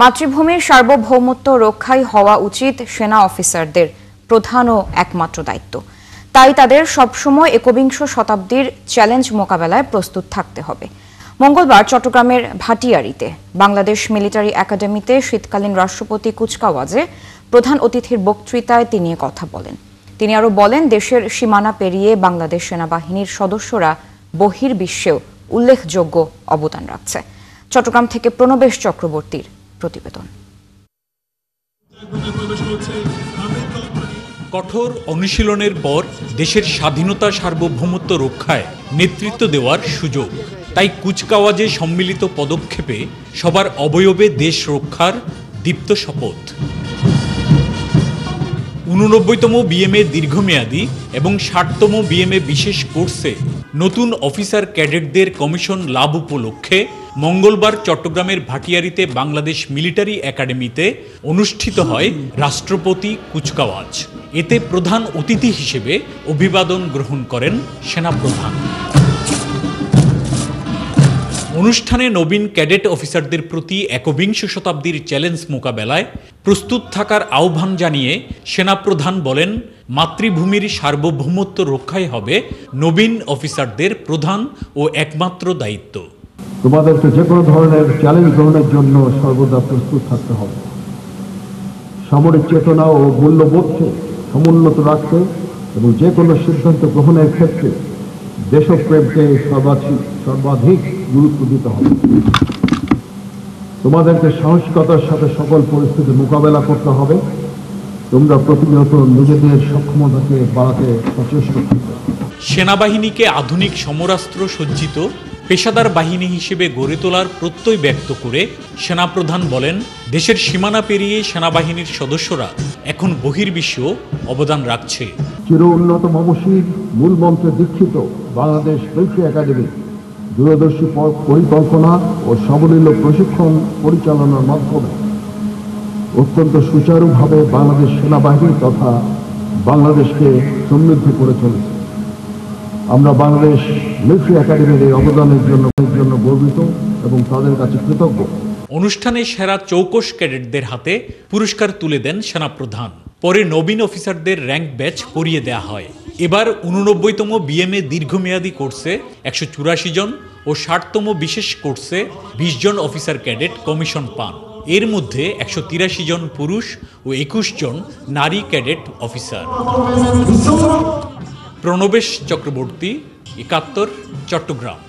মাতৃভূমির সার্বভৌমত্ব রক্ষাই হওয়া উচিত সেনা অফিসারদের প্রধান ও একমাত্র দায়িত্ব। তাই তাদের সবসময় একবিংশ শতাব্দীর চ্যালেঞ্জ মোকাবেলায় প্রস্তুত থাকতে হবে। মঙ্গলবার চট্টগ্রামের ভাটিয়ারীতে বাংলাদেশ মিলিটারি একাডেমিতে শীতকালীন রাষ্ট্রপতি কুচকাওয়াজে প্রধান অতিথির বক্তৃতায় তিনি কথা বলেন। তিনি আরও বলেন, দেশের সীমানা পেরিয়ে বাংলাদেশ সেনাবাহিনীর সদস্যরা বহির্বিশ্বেও উল্লেখযোগ্য অবদান রাখছে। চট্টগ্রাম থেকে প্রণবেশ চক্রবর্তীর প্রতিবেদন। কঠোর অনুশীলনের পর দেশের স্বাধীনতা সার্বভৌমত্ব রক্ষায় নেতৃত্ব দেওয়ার সুযোগ, তাই কুচকাওয়াজে সম্মিলিত পদক্ষেপে সবার অবয়বে দেশ রক্ষার দীপ্ত শপথ। 89তম বিএমএ দীর্ঘমেয়াদী এবং 60তম বিএমএ বিশেষ কোর্সে নতুন অফিসার ক্যাডেটদের কমিশন লাভ উপলক্ষে মঙ্গলবার চট্টগ্রামের ভাটিয়ারীতে বাংলাদেশ মিলিটারি একাডেমিতে অনুষ্ঠিত হয় রাষ্ট্রপতি কুচকাওয়াজ। এতে প্রধান অতিথি হিসেবে অভিবাদন গ্রহণ করেন সেনাপ্রধান। অনুষ্ঠানে নবীন ক্যাডেট অফিসারদের প্রতি একবিংশ শতাব্দীর চ্যালেঞ্জ মোকাবেলায় প্রস্তুত থাকার আহ্বান জানিয়ে সেনাপ্রধান বলেন, মাতৃভূমির সার্বভৌমত্ব রক্ষাই হবে নবীন অফিসারদের প্রধান ও একমাত্র দায়িত্ব। তোমাদেরকে যে কোনো ধরনের চ্যালেঞ্জ গ্রহণের জন্য সর্বদা প্রস্তুত থাকতে হবে। সামরিক চেতনা ও মূল্যবোধকে সমুন্নত রাখতে এবং যে কোনো সিদ্ধান্ত গ্রহণের ক্ষেত্রে দেশপ্রেমকে সর্বাধিক গুরুত্ব দিতে হবে। তোমাদেরকে সাহসিকতার সাথে সকল পরিস্থিতি মোকাবেলা করতে হবে। তোমরা প্রতিনিয়ত নিজেদের সক্ষমতাকে বাড়াতে সচেষ্ট থাকবে। সেনাবাহিনীকে আধুনিক সমরাস্ত্র সজ্জিত পেশাদার বাহিনী হিসেবে গড়ে তোলার প্রত্যয় ব্যক্ত করে সেনাপ্রধান বলেন, দেশের সীমানা পেরিয়ে সেনাবাহিনীর সদস্যরা এখন বহির্বিশ্ব অবদান রাখছে। চির উন্নত মমশির মূল মন্ত্রে দীক্ষিত বাংলাদেশ মিলিটারি একাডেমি দূরদর্শী পরিকল্পনা ও সাবলীল প্রশিক্ষণ পরিচালনার মাধ্যমে অত্যন্ত সুচারুভাবে বাংলাদেশ সেনাবাহিনী তথা বাংলাদেশকে সমৃদ্ধ করে চলেছে। আমরা বাংলাদেশ মিলিটারি একাডেমির এই অবদানের জন্য গর্বিত এবং তাদের কাছে কৃতজ্ঞ। অনুষ্ঠানে সেরা চৌকস ক্যাডেটদের হাতে পুরস্কার তুলে দেন সেনাপ্রধান। পরে নবীন অফিসারদের র্যাঙ্ক ব্যাচ পরিয়ে দেওয়া হয়। এবার 89তম বিএমএ দীর্ঘমেয়াদী কোর্সে 184 জন ও 60তম বিশেষ কোর্সে 20 জন অফিসার ক্যাডেট কমিশন পান। এর মধ্যে 183 জন পুরুষ ও 21 জন নারী ক্যাডেট অফিসার। প্রণবেশ চক্রবর্তী, 71, চট্টগ্রাম।